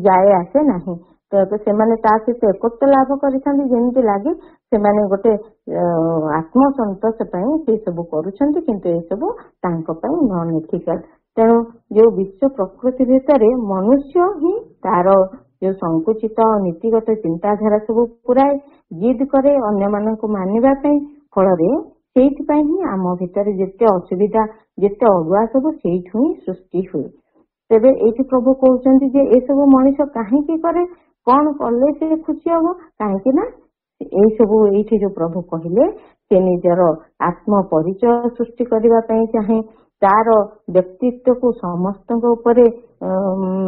ଯାଏ ଆସେ ନାହିଁ। ସେମାନେ ତା ସହିତ ଏକତ୍ୱ ଲାଭ କରିଥାନ୍ତି, ଯେମିତି ଲାଗେ ସେମାନେ ଗୋଟେ ଆତ୍ମସନ୍ତୋଷ ପାଇଁ ସେ ସବୁ କରୁଛନ୍ତି, କିନ୍ତୁ ଏସବୁ ତାଙ୍କ ପାଇଁ ନନ୍ ଏଥିକାଲ। ତେଣୁ ଯୋଉ ବିଶ୍ୱ ପ୍ରକୃତି ଭିତରେ ମନୁଷ୍ୟ ହିଁ ତାର ଯୋଉ ସଂକୁଚିତ ନୀତିଗତ ଚିନ୍ତାଧାରା ସବୁ ପୁରାଏ, ଜିଦ୍ କରେ ଅନ୍ୟମାନଙ୍କୁ ମାନିବା ପାଇଁ। ଫଳରେ ସେଇଥିପାଇଁ ହିଁ ଆମ ଭିତରେ ଯେତେ ଅସୁବିଧା ଯେତେ ଅଡୁଆ ସବୁ ସେଇଠୁ ହିଁ ସୃଷ୍ଟି ହୁଏ। ତେବେ ଏଇଠି ପ୍ରଭୁ କହୁଛନ୍ତି ଯେ ଏସବୁ ମଣିଷ କାହିଁକି କରେ, କଣ କଲେ ସେ ଖୁସି ହବ? କାହିଁକି ନା ଏଇ ସବୁ ଏଇଠି ଯୋଉ ପ୍ରଭୁ କହିଲେ ସେ ନିଜର ଆତ୍ମ ପରିଚୟ ସୃଷ୍ଟି କରିବା ପାଇଁ ଚାହେଁ, ତାର ବ୍ୟକ୍ତିତ୍ୱକୁ ସମସ୍ତଙ୍କ ଉପରେ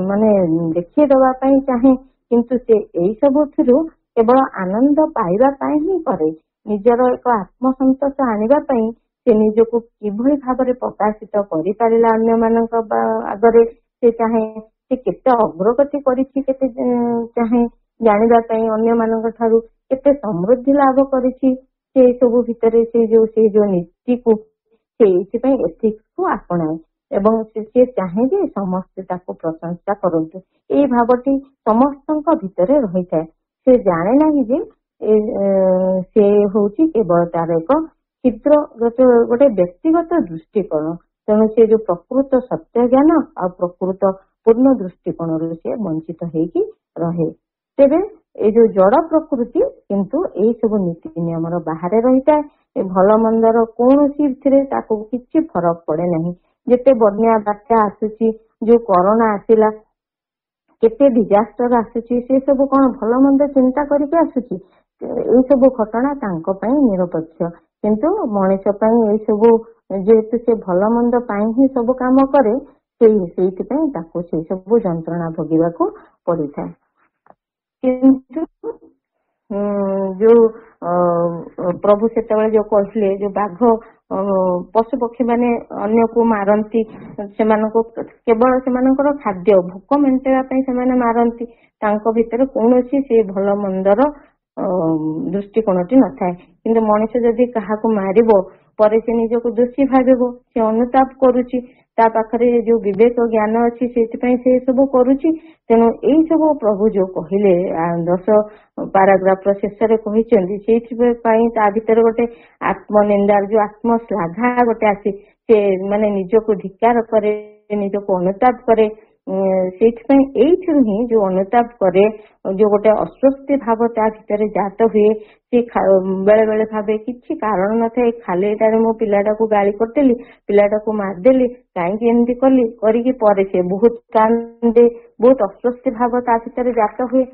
ମାନେ ଦେଖେଇ ଦବା ପାଇଁ ଚାହେଁ, କିନ୍ତୁ ସେ ଏଇ ସବୁଥିରୁ କେବଳ ଆନନ୍ଦ ପାଇବା ପାଇଁ ହିଁ କରେ। ନିଜର ଏକ ଆତ୍ମସନ୍ତୋଷ ଆଣିବା ପାଇଁ ସେ ନିଜକୁ କିଭଳି ଭାବରେ ପ୍ରକାଶିତ କରିପାରିଲା ଅନ୍ୟମାନଙ୍କ ଆଗରେ ସେ ଚାହେଁ, ସେ କେତେ ଅଗ୍ରଗତି କରିଛି କେତେ ଚାହେଁ ଜାଣିବା ପାଇଁ, ଅନ୍ୟମାନଙ୍କ ଠାରୁ କେତେ ସମୃଦ୍ଧି ଲାଭ କରିଛି ସେ ସବୁ ଭିତରେ ସେ ଯୋଉ ନୀତିକୁ ସେ ଏଇଥିପାଇଁ ଏଥିକ୍ସକୁ ଆପଣାଏ ଏବଂ ସେ ଚାହେଁ ଯେ ସମସ୍ତେ ତାକୁ ପ୍ରଶଂସା କରନ୍ତୁ। ଏଇ ଭାବଟି ସମସ୍ତଙ୍କ ଭିତରେ ରହିଥାଏ। ସେ ଜାଣେ ନାହିଁ ଯେ ସେ ହଉଛି କେବଳ ତାର ଏକ କ୍ଷୁଦ୍ର ଗୋଟେ ବ୍ୟକ୍ତିଗତ ଦୃଷ୍ଟିକୋଣ। ତେଣୁ ସେ ଯୋଉ ପ୍ରକୃତ ସତ୍ୟ ଜ୍ଞାନ ଆଉ ପ୍ରକୃତ ପୂର୍ଣ୍ଣ ଦୃଷ୍ଟିକୋଣରୁ ସେ ବଞ୍ଚିତ ହେଇକି ରହେ। ତେବେ ଏଇ ଯୋଉ ଜଡ ପ୍ରକୃତି କିନ୍ତୁ ଏଇ ସବୁ ନୀତି ନିୟମର ବାହାରେ ରହିଥାଏ। ଏ ଭଲ ମନ୍ଦର କୌଣସିଥିରେ ତାକୁ କିଛି ଫରକ ପଡେ ନାହିଁ। ଯେତେ ବନ୍ୟା ବାତ୍ୟା ଆସୁଛି, ଯୋଉ କରୋନା ଆସିଲା, କେତେ ଡିଜାଷ୍ଟର ଆସୁଛି, ସେ ସବୁ କଣ ଭଲ ମନ୍ଦ ଚିନ୍ତା କରିକି ଆସୁଛି? ଏଇ ସବୁ ଘଟଣା ତାଙ୍କ ପାଇଁ ନିରପେକ୍ଷ, କିନ୍ତୁ ମଣିଷ ପାଇଁ ଏଇ ସବୁ ଯେହେତୁ ସେ ଭଲ ମନ୍ଦ ପାଇଁ ହିଁ ସବୁ କାମ କରେ, ସେଇଥିପାଇଁ ତାକୁ ସେଇ ସବୁ ଯନ୍ତ୍ରଣା ଭୋଗିବାକୁ ପଡିଥାଏ। କିନ୍ତୁ ଯୋଉ ପ୍ରଭୁ ସେତେବେଳେ ଯୋଉ କହିଲେ ଯୋଉ ବାଘ ପଶୁ ପକ୍ଷୀ ମାନେ ଅନ୍ୟକୁ ମାରନ୍ତି, ସେମାନଙ୍କୁ କେବଳ ସେମାନଙ୍କର ଖାଦ୍ୟ ଭୋକ ମେଣ୍ଟେଇବା ପାଇଁ ସେମାନେ ମାରନ୍ତି, ତାଙ୍କ ଭିତରେ କୌଣସି ସେ ଭଲ ମନ୍ଦର ଦୃଷ୍ଟିକୋଣଟି ନଥାଏ। କିନ୍ତୁ ମଣିଷ ଯଦି କାହାକୁ ମାରିବ ପରେ ସେ ନିଜକୁ ଦୋଷୀ ଭାବିବ, ସେ ଅନୁତାପ କରୁଛି, ତା ପାଖରେ ଯୋଉ ବିବେକ ଜ୍ଞାନ ଅଛି ସେଇଥିପାଇଁ ସେ ସବୁ କରୁଛି। ତେଣୁ ଏଇ ସବୁ ପ୍ରଭୁ ଯୋଉ କହିଲେ 10 ପାରାଗ୍ରାଫର ଶେଷରେ କହିଛନ୍ତି, ସେଇଥିପାଇଁ ତା ଭିତରେ ଗୋଟେ ଆତ୍ମନିନ୍ଦାର ଯୋଉ ଆତ୍ମଶ୍ଳାଘା ଗୋଟେ ଆସି ସେ ମାନେ ନିଜକୁ ଧିକ୍କାର କରେ, ନିଜକୁ ଅନୁତାପ କରେ। ସେଇଥିପାଇଁ ଏଇଥିରୁ ହିଁ ଯୋଉ ଅନୁତାପ କରେ, ଯୋଉ ଗୋଟେ ଅସ୍ୱସ୍ତି ଭାବ ତା ଭିତରେ ଜାତ ହୁଏ, ସେ ବେଳେ ବେଳେ ଭାବେ କିଛି କାରଣ ନଥାଏ, ଖାଲିଟାରେ ମୋ ପିଲାଟାକୁ ଗାଳି କରିଦେଲି, ପିଲାଟାକୁ ମାରିଦେଲି, କାହିଁକି ଏମିତି କଲି କରିକି ପରେ ସେ ବହୁତ କାନ୍ଦେ, ବହୁତ ଅସ୍ୱସ୍ତି ଭାବ ତା ଭିତରେ ଜାତ ହୁଏ।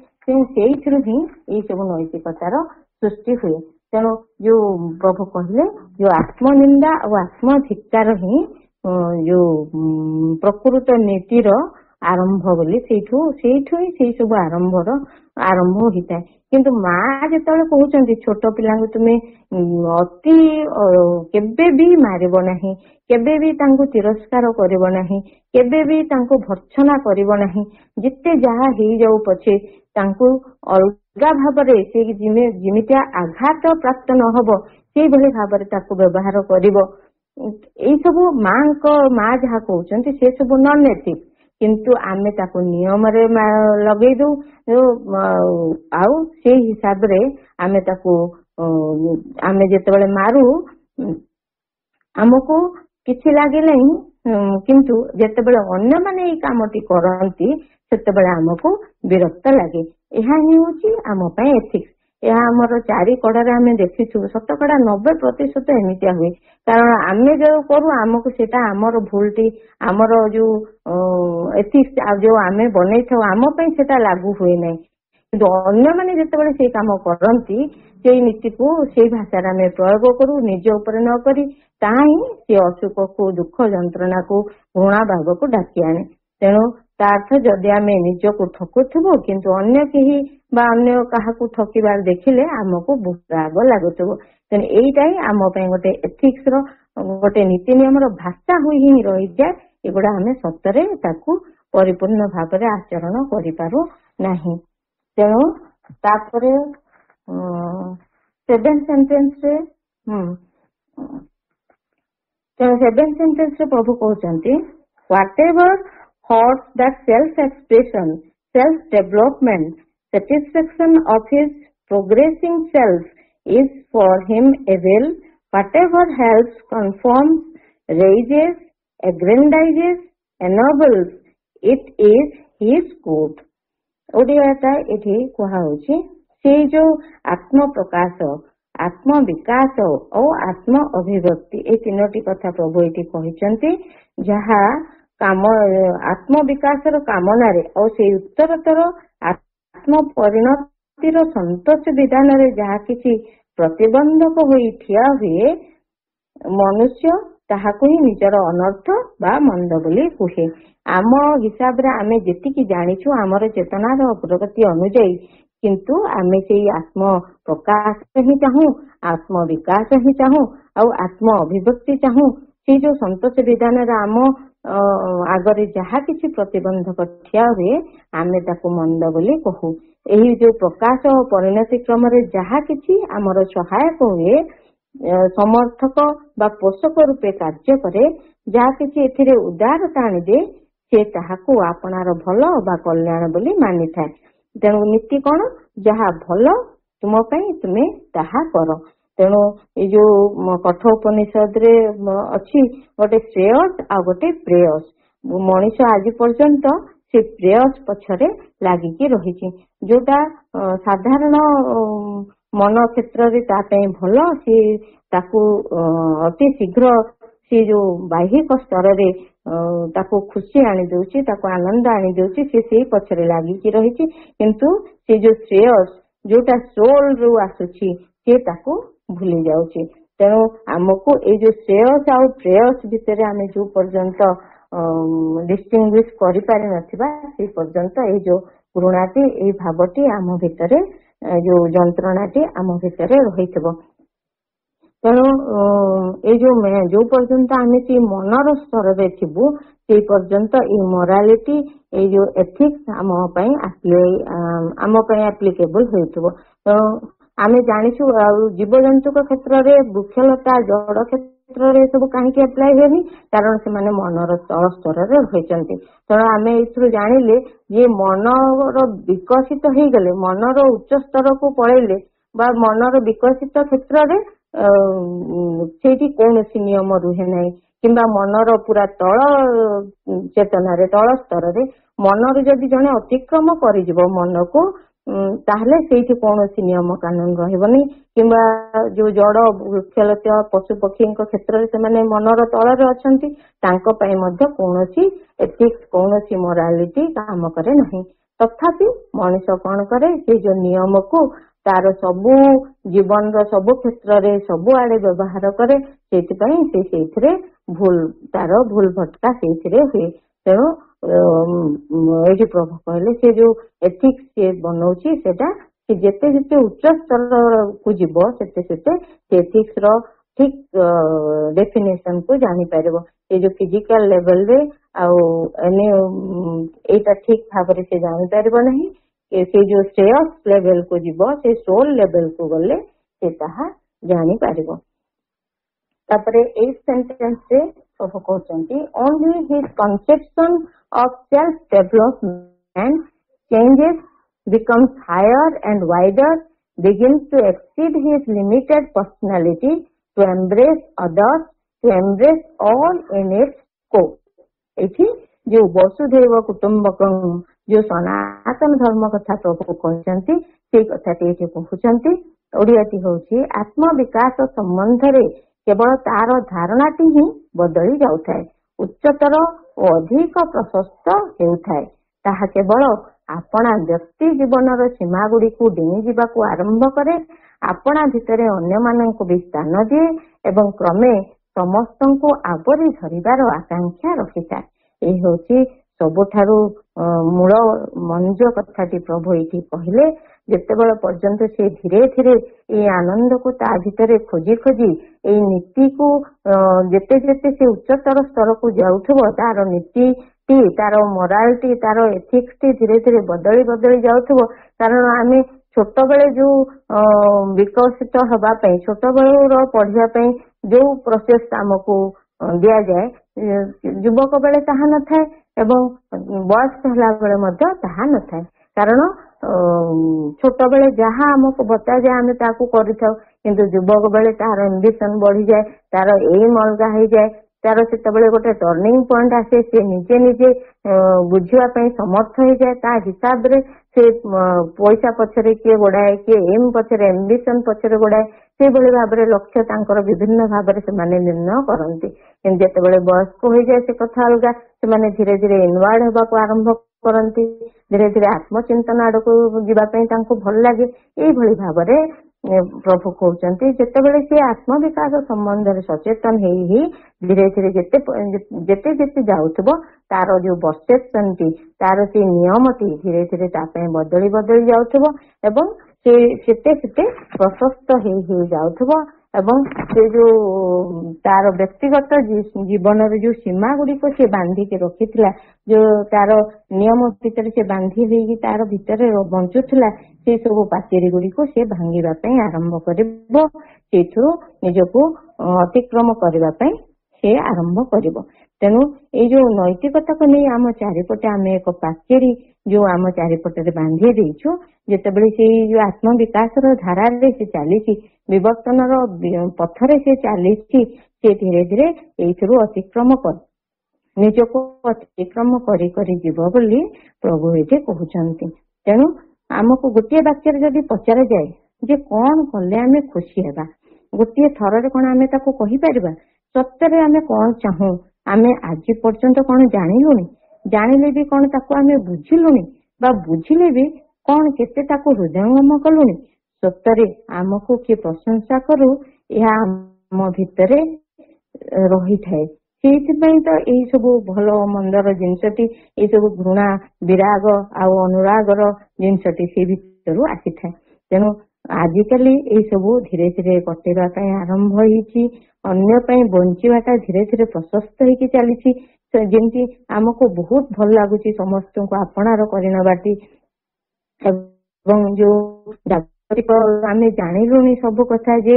ସେଇଥିରୁ ହିଁ ଏଇ ସବୁ ନୈତିକତାର ସୃଷ୍ଟି ହୁଏ। ତେଣୁ ଯୋଉ ପ୍ରଭୁ କହିଲେ ଯୋଉ ଆତ୍ମନିନ୍ଦା ଆଉ ଆତ୍ମଧିକ୍କାର ହିଁ ଯୋଉ ପ୍ରକୃତ ନୀତିର ଆରମ୍ଭ ବୋଲି, ସେଇଠୁ ହିଁ ସେଇ ସବୁ ଆରମ୍ଭ ହୋଇଥାଏ। କିନ୍ତୁ ମା ଯେତେବେଳେ କହୁଛନ୍ତି ଛୋଟ ପିଲାଙ୍କୁ ତୁମେ ଅତି କେବେ ବି ମାରିବ ନାହିଁ, କେବେ ବି ତାଙ୍କୁ ତିରସ୍କାର କରିବ ନାହିଁ, କେବେ ବି ତାଙ୍କୁ ଭର୍ତ୍ସନା କରିବ ନାହିଁ, ଯେତେ ଯାହା ହେଇଯାଉ ପଛେ ତାଙ୍କୁ ଅଲଗା ଭାବରେ ସେ ଯେମିତିଆ ଆଘାତ ପ୍ରାପ୍ତ ନହବ ସେଇଭଳି ଭାବରେ ତାକୁ ବ୍ୟବହାର କରିବ। ଏଇ ସବୁ ମା ଯାହା କହୁଛନ୍ତି ସେ ସବୁ ନନ୍ ଏଥିକ୍, କିନ୍ତୁ ଆମେ ତାକୁ ନିୟମରେ ଲଗେଇ ଦଉ, ଆଉ ସେଇ ହିସାବରେ ଆମେ ତାକୁ ଆମେ ଯେତେବେଳେ ମାରୁ ଆମକୁ କିଛି ଲାଗିଲାନି, କିନ୍ତୁ ଯେତେବେଳେ ଅନ୍ୟମାନେ ଏଇ କାମଟି କରନ୍ତି ସେତେବେଳେ ଆମକୁ ବିରକ୍ତ ଲାଗେ। ଏହା ହିଁ ହଉଛି ଆମ ପାଇଁ ଏଥିକ୍ସ। ଏହା ଆମର ଚାରି କଡରେ ଆମେ ଦେଖିଛୁ, ଶତକଡା 90% ଏମିତିଆ ହୁଏ। କାରଣ ଆମେ ଯୋଉ କରୁ ଆମକୁ ସେଇଟା ଆମର ଭୁଲଟି, ଆମର ଯୋଉ ଏଥିକ୍ସ ଯୋଉ ଆମେ ବନେଇଥାଉ ଆମ ପାଇଁ ସେଟା ଲାଗୁ ହୁଏ ନାହିଁ। କିନ୍ତୁ ଅନ୍ୟମାନେ ଯେତେବେଳେ ସେଇ କାମ କରନ୍ତି ସେଇ ନୀତିକୁ ସେଇ ଭାଷାରେ ଆମେ ପ୍ରୟୋଗ କରୁ, ନିଜ ଉପରେ ନ କରି, ତାହା ହିଁ ସେ ଅସୁଖକୁ, ଦୁଃଖ ଯନ୍ତ୍ରଣାକୁ, ଘୃଣା ଭାବକୁ ଡାକି ଆଣେ। ତେଣୁ ତା ଅର୍ଥ ଯଦି ଆମେ ନିଜକୁ ଠକୁଥିବୁ କିନ୍ତୁ ଅନ୍ୟ କେହି ବା ଅନ୍ୟ କାହାକୁ ଠକିବାର ଦେଖିଲେ ଆମକୁ ରାଗ ଲାଗୁଥିବ। ତେଣୁ ଏଇଟା ହିଁ ଆମ ପାଇଁ ଗୋଟେ ଏଥିକ୍ସ ର ଗୋଟେ ନୀତି ନିୟମର ଭାଷା ହୋଇ ହିଁ ରହିଯାଏ। ଏଗୁଡା ଆମେ ସତରେ ତାକୁ ପରିପୂର୍ଣ୍ଣ ଭାବରେ ଆଚରଣ କରିପାରୁ ନାହିଁ। ତେଣୁ ତାପରେ 7th ସେଣ୍ଟେନ୍ସରେ ପ୍ରଭୁ କହୁଛନ୍ତି, whatever thoughts that self-expression, self-development, satisfaction of his progressing self is for him a will, whatever helps, conforms, raises, aggrandizes, ennobles, it is his good। ଓଡ଼ିଆଟା ଏଠି କୁହାହଉଛି, ସେଇ ଯୋଉ ଆତ୍ମ ପ୍ରକାଶ आत्म विकास और आत्म अभिव्यक्ति ए तीनोटी कथा प्रभु ये कहते जहाँ काम आत्म विकास कामना और से उत्तरतर आत्म परिणतिर संतोष विधान जहाँ किसी प्रतिबंधक होई ठिया हुए मनुष्य ताहाकु ही निजर अनर्थ बा मंद बोली कहे। आम हिसाब रे आमे जेतिकी जानिछु आमर चेतनार प्रगति अनुଯାयी किंतु आमे से आत्म प्रकाश ही चाहूँ आत्म विकास ही चाहूँ और आत्म अभिव्यक्ति चाहूँ से जो संतोष विधान आम आगरे जहाँ किसी प्रतिबंधक ठिया हुए आमे ताकू मंद बोली कहू। यही जो प्रकाश और परिणति क्रम जहाँ किसी आमर सहायक हुए समर्थक बा पोषक रूपे कार्य करे जहाँ किसी एथिरे उदारता आनिदे से ताहाकू आपणार भल बा कल्याण बोली मानि थाए। तेणु नीति कौन जहाँ भल तुम तुम्हें ताहा कर। तेणु ये जो कठोपनिषद रे अच्छी गोटे श्रेयस आ गोटे प्रेयस मनीष आज पर्यंत से प्रेयस पछरे लागिकी रही जोटा साधारण मन क्षेत्र रे तापे भल सी ताकू अति शीघ्र सी जो बाह्यिक स्तर रे ताकू खुशी आनी दउची ताकू आनंद आनी दउची से पछरे लागिकी रही किंतु से जो श्रेयस जोटा सोल रू आसुची से ताकू भूली जाउची। तेणु आमको ये जो श्रेयस आ प्रेयस विषय आम जो पर्यंत डिस्टिंग्विश करि पारि नथिबा से पर्यंत ये जो घृणाटी ये भावटी आम भितरे जो जंत्रणाटी आम भितरे रहिथिबो। तेणु ये जो पर्यंत आम से मनर स्तर रे थिबु से पर्यंत ये मोरालिटी ये जो एथिक्स आम एप्लिकेबल होइथिबो। तेणु आमे जानिछु जीव जंतु क्षेत्र रे वृक्षलता जड़ क्षेत्र रे सब कहीं अप्लाई होनी कारण से माने मनर तल स्तर रे रहिचंती। तेणु आमे इथरु जानिले जे मनर विकसित हो गले मनर उच्च स्तर को पळेले बा मनर विकसित क्षेत्र रे सेठी कौनसी नियम रुहे नहीं किंबा मनर पूरा तल चेतना रे तल स्तर रे मनर जदि जने अतिक्रम करिजिवो मन को ताहले सेठी कौनसी नियम कानून रहबनी किंबा जो जड़ वृक्षलता पशु पक्षी क्षेत्र रे से मनर तल रे अछंती तांको पई मध्य कौनसी एथिक्स कौनसी मोरालिटी काम करे नहीं। तथापि मनुष्य कौन करे से जो नियम को तार सबु जीवन रो सबु क्षेत्र रे सबु आड़े व्यवहार करे से भूल तार भूल भटका से हुए। तेणु ये प्रभु कहले से जो एथिक्स से बनाउची सेटा कि जेते जेते उच्च स्तर को जीव सेते सेते एथिक्स रो ठीक डेफिनेशन को जानी पारिबो। ये जो फिजिकल लेवल रे एने एटा ठीक भाव से जानी पारिबो नहीं से जो श्रेयस लेवल को जीव से सोल लेवल को गले से ताहा जानी पारिबो। तापरे ए सेंटेंस से प्रभु कहते only his conception of self-development changes, becomes higher and wider, begins to exceed his limited personality, to embrace others, to embrace all in its scope. एठी जो वसुधैव कुटुंबकम जो सनातन धर्म कथा प्रभु कहते से कथाटी कहते ओडियाटी होची आत्म विकास संबंध रे केवल तार धारणाटी ही बदली जाउथाय उच्चतर और अधिक प्रशस्त हेउथाय ताहा केवल आपणा व्यक्ति जीवनर सीमा गुड़ी को डेई जीवाकू आरंभ करे आपणा भितरे अन्य माननकु भी स्थान दिए एवं क्रमे समस्त को आवरी धरिबार आकांक्षा रखिଥାଏ। एही होची सबुठारू मूल मंज कथाटी प्रभु ये कहले जितेबाला पर्यंत से धीरे धीरे ये आनंद को ता भितरे खोजी खोजी ये नीति को जेते जेते से उच्चतर स्तर को जाउथबो तार नीति तार मोरालिटी तार एथिक्स धीरे धीरे बदली बदली जाउथबो। कारण आमे छोट बेले जो विकसित हवा पई छोट बेले पढ़िया पई जो प्रोसेस हमको दिया जाए युवक बेले ताहा न थाए एवं वयस्क होला बेले मध्य ताहा न थाए। कारण छोट बेले जहाँ हमको बता जाए आम ताकू करिथाउ किंतु युवक बेले तार एम्बिशन बढ़ी जाए तार एम अलगा हो जाए तार से गोटे टर्निंग पॉइंट आसे से निजे निजे बुझापी समर्थ हो जाए ता हिसाब रे से पैसा पछरे किए गोड़ाए किए एम पछरे एम्बिशन पछरे गोड़ाए ସେଇଭଳି ଭାବରେ ଲକ୍ଷ୍ୟ ତାଙ୍କର ବିଭିନ୍ନ ଭାବରେ ସେମାନେ ନିର୍ଣ୍ଣୟ କରନ୍ତି। କିନ୍ତୁ ଯେତେବେଳେ ବୟସ୍କ ହୋଇଯାଏ ସେ କଥା ଅଲଗା, ସେମାନେ ଧୀରେ ଧୀରେ ଇନୱାର୍ଡ ହେବାକୁ ଆରମ୍ଭ କରନ୍ତି, ଧୀରେ ଧୀରେ ଆତ୍ମଚିନ୍ତନ ଆଡକୁ ଯିବା ପାଇଁ ତାଙ୍କୁ ଭଲ ଲାଗେ। ଏଇଭଳି ଭାବରେ ପ୍ରଭୁ କହୁଛନ୍ତି ଯେତେବେଳେ ସେ ଆତ୍ମବିକାଶ ସମ୍ବନ୍ଧରେ ସଚେତନ ହେଇ ହେଇ ଧୀରେ ଧୀରେ ଯେତେ ଯେତେ ଯାଉଥିବ ତାର ଯୋଉ ପରସେପସନଟି, ତାର ସେ ନିୟମଟି ଧୀରେ ଧୀରେ ତା ପାଇଁ ବଦଳି ବଦଳି ଯାଉଥିବ ଏବଂ ସେ ସେତେ ସେତେ ପ୍ରଶସ୍ତ ହେଇ ହେଇ ଯାଉଥିବ ଏବଂ ସେ ଯୋଉ ତାର ବ୍ୟକ୍ତିଗତ ଜୀବନରେ ଯୋଉ ସୀମା ଗୁଡିକ ସେ ବାନ୍ଧିକି ରଖିଥିଲା, ଯୋଉ ତାର ନିୟମ ଭିତରେ ସେ ବାନ୍ଧି ଦେଇକି ତାର ଭିତରେ ବଞ୍ଚୁଥିଲା, ସେ ସବୁ ପାଚେରୀ ଗୁଡିକୁ ସେ ଭାଙ୍ଗିବା ପାଇଁ ଆରମ୍ଭ କରିବ, ସେଇଥିରୁ ନିଜକୁ ଅତିକ୍ରମ କରିବା ପାଇଁ ସେ ଆରମ୍ଭ କରିବ। ତେଣୁ ଏଇ ଯୋଉ ନୈତିକତାକୁ ନେଇ ଆମ ଚାରିପଟେ ଆମେ ଏକ ପାଚେରୀ ଯୋଉ ଆମ ଚାରିପଟରେ ବାନ୍ଧି ଦେଇଛୁ, ଯେତେବେଳେ ସେଇ ଯୋଉ ଆତ୍ମବିକାଶର ଧାରାରେ ସେ ଚାଲିଛି, ବିବର୍ତ୍ତନର ପଥରେ ସେ ଚାଲିଛି, ସେ ଧୀରେ ଧୀରେ ଏଇଥିରୁ ନିଜକୁ ଅତିକ୍ରମ କରି କରି ଯିବ ବୋଲି ପ୍ରଭୁ ଏଠି କହୁଛନ୍ତି। ତେଣୁ ଆମକୁ ଗୋଟିଏ ବାକ୍ୟରେ ଯଦି ପଚରାଯାଏ ଯେ କଣ କଲେ ଆମେ ଖୁସି ହେବା, ଗୋଟିଏ ଥରରେ କଣ ଆମେ ତାକୁ କହିପାରିବା? ସତରେ ଆମେ କଣ ଚାହୁଁ, ଆମେ ଆଜି ପର୍ଯ୍ୟନ୍ତ କଣ ଜାଣିଲୁଣି? ଜାଣିଲେ ବି କଣ ତାକୁ ଆମେ ବୁଝିଲୁଣି? ବା ବୁଝିଲେ ବି କଣ କେତେ ତାକୁ ହୃଦୟଙ୍ଗମ କଲୁଣି? ସତରେ ଆମକୁ କିଏ ପ୍ରଶଂସା କରୁ, ଏହା ଆମ ଭିତରେ ରହିଥାଏ। ସେଇଥିପାଇଁ ତ ଏଇ ସବୁ ଭଲ ମନ୍ଦର ଜିନିଷଟି, ଏଇ ସବୁ ଘୃଣା, ବିରାଗ ଆଉ ଅନୁରାଗର ଜିନିଷଟି ସେ ଭିତରୁ ଆସିଥାଏ। ତେଣୁ ଆଜିକାଲି ଏଇ ସବୁ ଧୀରେ ଧୀରେ କଟିବା ପାଇଁ ଆରମ୍ଭ ହେଇଛି। ଅନ୍ୟ ପାଇଁ ବଞ୍ଚିବାଟା ଧୀରେ ଧୀରେ ପ୍ରଶସ୍ତ ହେଇକି ଚାଲିଛି। ଯେମିତି ଆମକୁ ବହୁତ ଭଲ ଲାଗୁଛି ସମସ୍ତଙ୍କୁ ଆପଣାର କରିନବାଟି, ଏବଂ ଯୋଉ ଆମେ ଜାଣିଲୁଣି ସବୁ କଥା ଯେ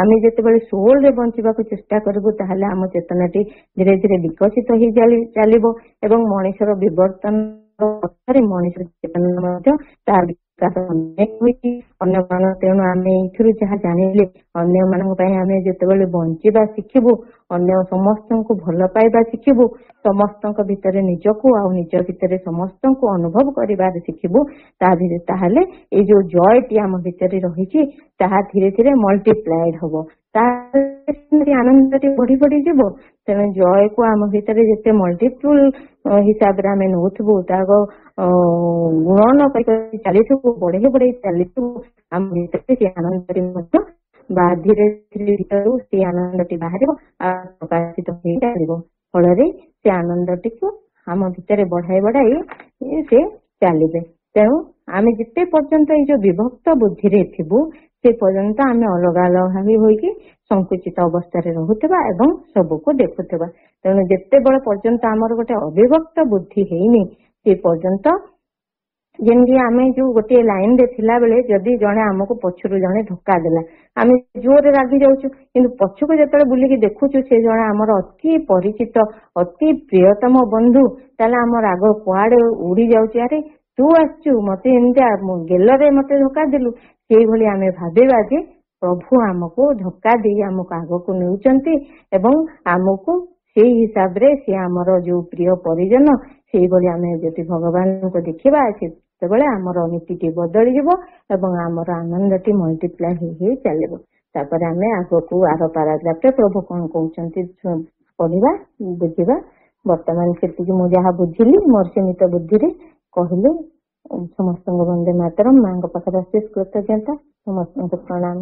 ଆମେ ଯେତେବେଳେ ସୋଲରେ ବଞ୍ଚିବାକୁ ଚେଷ୍ଟା କରିବୁ ତାହେଲେ ଆମ ଚେତନାଟି ଧୀରେ ଧୀରେ ବିକଶିତ ହେଇ ଚାଲିବ ଏବଂ ମଣିଷର ବିବର୍ତ୍ତନ ପଥରେ ମଣିଷର ଚେତନା ମଧ୍ୟ ତାର ବିକାଶ ଅନେକ ହୋଇଛି ଅନ୍ୟମାନ। ତେଣୁ ଆମେ ଏଇଥିରୁ ଯାହା ଜାଣିଲେ ଅନ୍ୟମାନଙ୍କ ପାଇଁ ଆମେ ଯେତେବେଳେ ବଞ୍ଚିବା ଶିଖିବୁ, ଅନ୍ୟ ସମସ୍ତଙ୍କୁ ଭଲ ପାଇବା ଶିଖିବୁ, ସମସ୍ତଙ୍କ ଭିତରେ ନିଜକୁ ଆଉ ନିଜ ଭିତରେ ସମସ୍ତଙ୍କୁ ଅନୁଭବ କରିବାରେ ଶିଖିବୁ, ତାହେଲେ ଏଇ ଯୋଉ ଜୟଟି ଆମ ଭିତରେ ରହିଛି ତାହା ଧୀରେ ଧୀରେ ମଲ୍ଟିପ୍ଲାଏଡ ହବ, ତାହେଲେ ଆନନ୍ଦଟି ବଢି ବଢି ଯିବ। ତେଣୁ ଜୟକୁ ଆମ ଭିତରେ ଯେତେ ମଲ୍ଟିପୁଲ ହିସାବରେ ଆମେ ନଉଥିବୁ, ତାକୁ ଗୁଣନ କରି ଚାଲିଥିବୁ, ବଢେଇ ବଢେଇ ଚାଲିଥିବୁ, ଆମ ଭିତରେ ସେ ଆନନ୍ଦଟି ମଧ୍ୟ ବା ଧୀରେ ଧୀରେ ଭିତରୁ ସେ ଆନନ୍ଦଟି ବାହାରିବ ଆଉ ପ୍ରକାଶିତ ହେଇ ଚାଲିବ। ଫଳରେ ସେ ଆନନ୍ଦଟିକୁ ଆମ ଭିତରେ ବଢାଇ ବଢାଇ ସେ ଚାଲିବେ। ତେଣୁ ଆମେ ଯେତେ ପର୍ଯ୍ୟନ୍ତ ଏଇ ଯୋଉ ବିଭକ୍ତ ବୁଦ୍ଧିରେ ଥିବୁ ସେ ପର୍ଯ୍ୟନ୍ତ ଆମେ ଅଲଗା ଅଲଗା ହୋଇକି ସଂକୁଚିତ ଅବସ୍ଥାରେ ରହୁଥିବା ଏବଂ ସବୁକୁ ଦେଖୁଥିବା। ତେଣୁ ଯେତେବେଳେ ପର୍ଯ୍ୟନ୍ତ ଆମର ଗୋଟେ ଅବିଭକ୍ତ ବୁଦ୍ଧି ହେଇନି ସେ ପର୍ଯ୍ୟନ୍ତ, ଯେମିତି ଆମେ ଯୋଉ ଗୋଟିଏ ଲାଇନ ରେ ଥିଲା ବେଳେ ଯଦି ଜଣେ ଆମକୁ ପଛରୁ ଜଣେ ଧକ୍କା ଦେଲା, ଆମେ ଜୋରରେ ରାଗି ଯାଉଛୁ, କିନ୍ତୁ ପଛକୁ ଯେତେବେଳେ ବୁଲିକି ଦେଖୁଛୁ ସେ ଜଣେ ଆମର ଅତି ପରିଚିତ ଅତି ପ୍ରିୟତମ ବନ୍ଧୁ, ତାହେଲେ ଆମ ରାଗ କୁଆଡେ ଉଡି ଯାଉଛି, ଆରେ ତୁ ଆସିଛୁ ମତେ ଏମିତିଆ ଗେଲରେ ମତେ ଧୋକା ଦେଲୁ। ସେଇଭଳି ଆମେ ଭାବିବା ଯେ ପ୍ରଭୁ ଆମକୁ ଧୋକା ଦେଇ ଆମକୁ ଆଗକୁ ନେଉଛନ୍ତି ଏବଂ ଆମକୁ ସେଇ ହିସାବରେ ସେ ଆମର ଯୋଉ ପ୍ରିୟ ପରିଜନ, ସେଇଭଳି ଆମେ ଯଦି ଭଗବାନଙ୍କୁ ଦେଖିବା ସେତେବେଳେ ଆମର ନୀତିଟି ବଦଳିଯିବ ଏବଂ ଆମର ଆନନ୍ଦଟି ମଲ୍ଟିପ୍ଲାଏ ହେଇ ହେଇ ଚାଲିବ। ତାପରେ ଆମେ ଆଗକୁ ଆର ପାରାଗ୍ରାଫରେ ପ୍ରଭୁ କଣ କହୁଛନ୍ତି ପଢିବା, ବୁଝିବା। ବର୍ତ୍ତମାନ ସେତିକି ମୁଁ ଯାହା ବୁଝିଲି ମୋର ସୀମିତ ବୁଦ୍ଧିରେ କହିଲି। ସମସ୍ତଙ୍କୁ ବନ୍ଦେ ମାତରମ୍। ମାଙ୍କ ପାଖରେ ଅଶେଷ କୃତଜ୍ଞତା। ସମସ୍ତଙ୍କୁ ପ୍ରଣାମ।